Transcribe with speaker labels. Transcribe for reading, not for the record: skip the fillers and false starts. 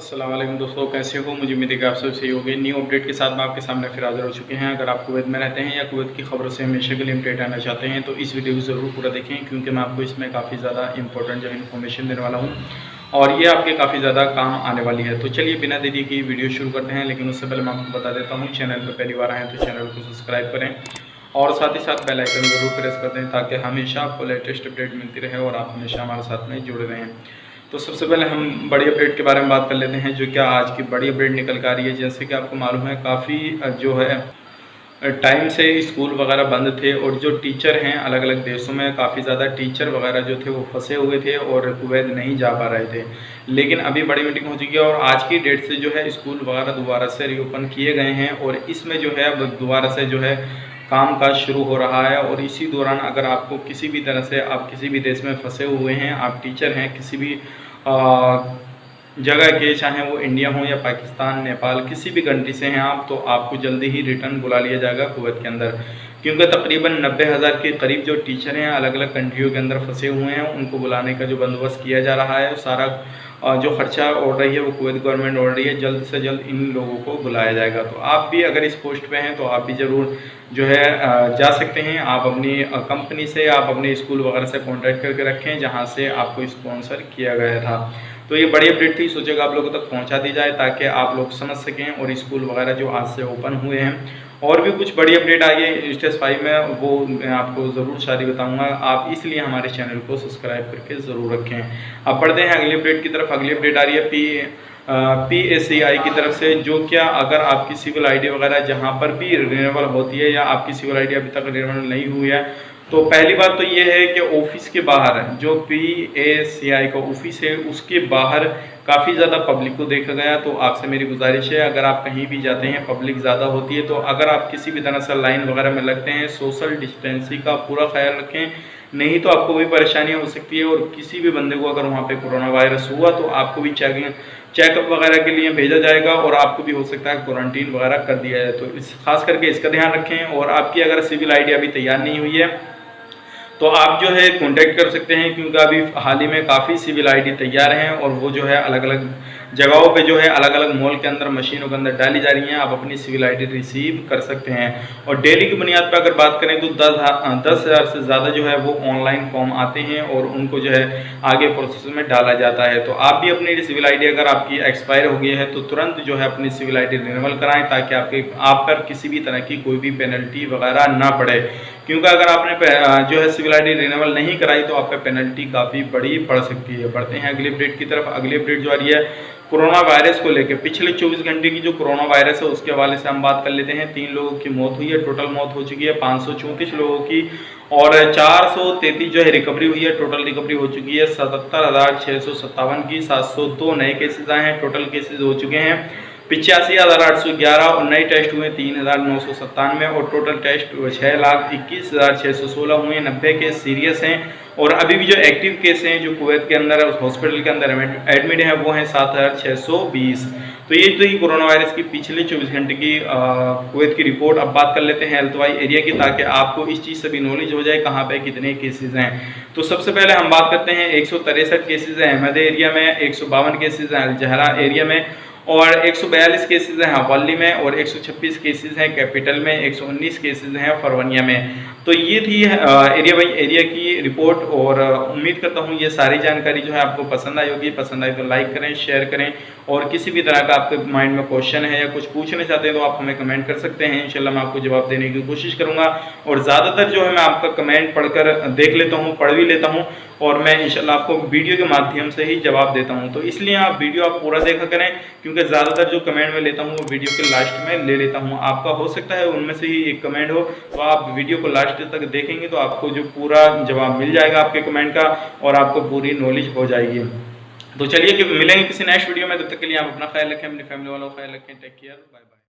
Speaker 1: अस्सलाम वालेकुम दोस्तों, कैसे हो? मुझे उम्मीद है कि आप सब सही होंगे। न्यू अपडेट के साथ मैं आपके सामने फिर हाज़िर हो चुके हैं। अगर आप कुवैत में रहते हैं या कुवैत की खबरों से हमेशा के लिए अपडेट आना चाहते हैं तो इस वीडियो को ज़रूर पूरा देखें, क्योंकि मैं आपको इसमें काफ़ी ज़्यादा इंपॉर्टेंट जो इन्फॉर्मेशन देने वाला हूँ और ये आपके काफ़ी ज़्यादा काम आने वाली है। तो चलिए बिना देरी की वीडियो शुरू करते हैं, लेकिन उससे पहले मैं आपको बता देता हूँ, चैनल पर पहली बार आएँ तो चैनल को सब्सक्राइब करें और साथ ही साथ बेल आइकन ज़रूर प्रेस कर दें, ताकि हमेशा आपको लेटेस्ट अपडेट मिलती रहे और आप हमेशा हमारे साथ में जुड़े रहें। तो सबसे पहले हम बड़ी अपडेट के बारे में बात कर लेते हैं, जो क्या आज की बड़ी अपडेट निकल कर आ रही है। जैसे कि आपको मालूम है, काफ़ी जो है टाइम से स्कूल वगैरह बंद थे और जो टीचर हैं अलग अलग देशों में काफ़ी ज़्यादा टीचर वगैरह जो थे वो फंसे हुए थे और कुवैत नहीं जा पा रहे थे। लेकिन अभी बड़ी मीटिंग हो चुकी है और आज की डेट से जो है स्कूल वगैरह दोबारा से रीओपन किए गए हैं और इसमें जो है अब दोबारा से जो है काम काज शुरू हो रहा है। और इसी दौरान अगर आपको किसी भी तरह से आप किसी भी देश में फंसे हुए हैं, आप टीचर हैं किसी भी जगह के, चाहे वो इंडिया हो या पाकिस्तान, नेपाल, किसी भी कंट्री से हैं आप, तो आपको जल्दी ही रिटर्न बुला लिया जाएगा कुवैत के अंदर, क्योंकि तकरीबन 90,000 के करीब जो टीचर हैं अलग अलग कंट्रियों के अंदर फंसे हुए हैं, उनको बुलाने का जो बंदोबस्त किया जा रहा है, सारा जो खर्चा ओढ़ रही है वो कुवैत गवर्नमेंट ओढ़ रही है। जल्द से जल्द इन लोगों को बुलाया जाएगा। तो आप भी अगर इस पोस्ट पे हैं तो आप भी ज़रूर जो है जा सकते हैं। आप अपनी कंपनी से, आप अपने स्कूल वगैरह से कॉन्टैक्ट करके रखें जहाँ से आपको स्पॉन्सर किया गया था। तो ये बड़ी अपडेट थी, सोचेगा आप लोगों तक पहुँचा दी जाए ताकि आप लोग समझ सकें। और स्कूल वगैरह जो आज से ओपन हुए हैं, और भी कुछ बड़ी अपडेट आई है स्टेज 5 में, वो मैं आपको ज़रूर सारी बताऊंगा। आप इसलिए हमारे चैनल को सब्सक्राइब करके ज़रूर रखें। अब बढ़ते हैं अगली अपडेट की तरफ। अगली अपडेट आ रही है PACI की तरफ से, जो क्या अगर आपकी सिविल आईडी वगैरह जहां पर भी रिन्यूएबल होती है या आपकी सिविल आईडी अभी तक रिन्यूएबल नहीं हुई है, तो पहली बात तो ये है कि ऑफिस के बाहर जो PACI का ऑफिस है उसके बाहर काफ़ी ज़्यादा पब्लिक को देखा गया। तो आपसे मेरी गुजारिश है, अगर आप कहीं भी जाते हैं पब्लिक ज़्यादा होती है, तो अगर आप किसी भी तरह से लाइन वगैरह में लगते हैं, सोशल डिस्टेंसिंग का पूरा ख्याल रखें, नहीं तो आपको भी परेशानियाँ हो सकती है। और किसी भी बंदे को अगर वहाँ पे कोरोना वायरस हुआ तो आपको भी चेकअप वगैरह के लिए भेजा जाएगा और आपको भी हो सकता है क्वारंटीन वगैरह कर दिया जाए। तो इस खास करके इसका ध्यान रखें। और आपकी अगर सिविल आईडी अभी तैयार नहीं हुई है तो आप जो है कांटेक्ट कर सकते हैं, क्योंकि अभी हाल ही में काफ़ी सिविल आईडी तैयार हैं और वो जो है अलग अलग जगहों पे जो है अलग अलग मॉल के अंदर मशीनों के अंदर डाली जा रही हैं। आप अपनी सिविल आईडी रिसीव कर सकते हैं। और डेली की बुनियाद पर अगर बात करें तो 10,000 से ज़्यादा जो है वो ऑनलाइन फॉर्म आते हैं और उनको जो है आगे प्रोसेस में डाला जाता है। तो आप भी अपनी सिविल आईडी अगर आपकी एक्सपायर हो गई है तो तुरंत जो है अपनी सिविल आईडी रिन्यूअल कराएं, ताकि आप पर किसी भी तरह की कोई भी पेनल्टी वगैरह ना पड़े। क्योंकि अगर आपने जो है सिविल आईडी रिन्यूअल नहीं कराई तो आप पे पेनल्टी काफ़ी बड़ी पड़ सकती है। बढ़ते हैं अगली अपडेट की तरफ। अगली अपडेट जो आ रही है कोरोना वायरस को लेकर, पिछले 24 घंटे की जो कोरोना वायरस है उसके हवाले से हम बात कर लेते हैं। 3 लोगों की मौत हुई है, टोटल मौत हो चुकी है 534 लोगों की और 433 जो है रिकवरी हुई है। टोटल रिकवरी हो चुकी है 77,657 की। 702 नए केसेज आए हैं, टोटल केसेज हो चुके हैं 85,811 और नए टेस्ट हुए 3,997 और टोटल टेस्ट 6,21,616 हुए। 90 केस सीरियस हैं और अभी भी जो एक्टिव केस हैं जो कुवैत के अंदर हॉस्पिटल के अंदर एडमिट हैं वो हैं 7,620। तो ये तो ही कोरोना वायरस की पिछले 24 घंटे की कुवैत की रिपोर्ट। अब बात कर लेते हैं हेल्थ वाइज एरिया की, ताकि आपको इस चीज़ से भी नॉलेज हो जाए कहाँ पे कितने केसेज हैं। तो सबसे पहले हम बात करते हैं 163 केसेज हैं अहमद एरिया में, 152 केसेज हैं अलजहरा एरिया में और 142 केसेज हैं हवाली में और 126 केसेज हैं कैपिटल में, 119 केसेज हैं फरवनिया में। तो ये थी एरिया बाई एरिया की रिपोर्ट और उम्मीद करता हूँ ये सारी जानकारी जो है आपको पसंद आई होगी। पसंद आई तो लाइक करें, शेयर करें और किसी भी तरह का आपके माइंड में क्वेश्चन है या कुछ पूछना चाहते हैं तो आप हमें कमेंट कर सकते हैं। इंशाल्लाह मैं आपको जवाब देने की कोशिश करूँगा और ज़्यादातर जो है मैं आपका कमेंट पढ़कर देख लेता हूँ, पढ़ भी लेता हूँ और मैं इंशाल्लाह आपको वीडियो के माध्यम से ही जवाब देता हूँ। तो इसलिए आप वीडियो आप पूरा देखा करें, क्योंकि ज़्यादातर जो कमेंट में लेता हूँ वो वीडियो के लास्ट में ले लेता हूँ। आपका हो सकता है उनमें से ही एक कमेंट हो, तो आप वीडियो को लास्ट तक देखेंगे तो आपको जो पूरा जवाब मिल जाएगा आपके कमेंट का और आपको पूरी नॉलेज हो जाएगी। तो चलिए कि मिलेंगे किसी नेक्स्ट वीडियो में, तब तक के लिए आप अपना ख्याल रखें, अपनी फैमिली वालों का ख्याल रखें। Take care, bye bye.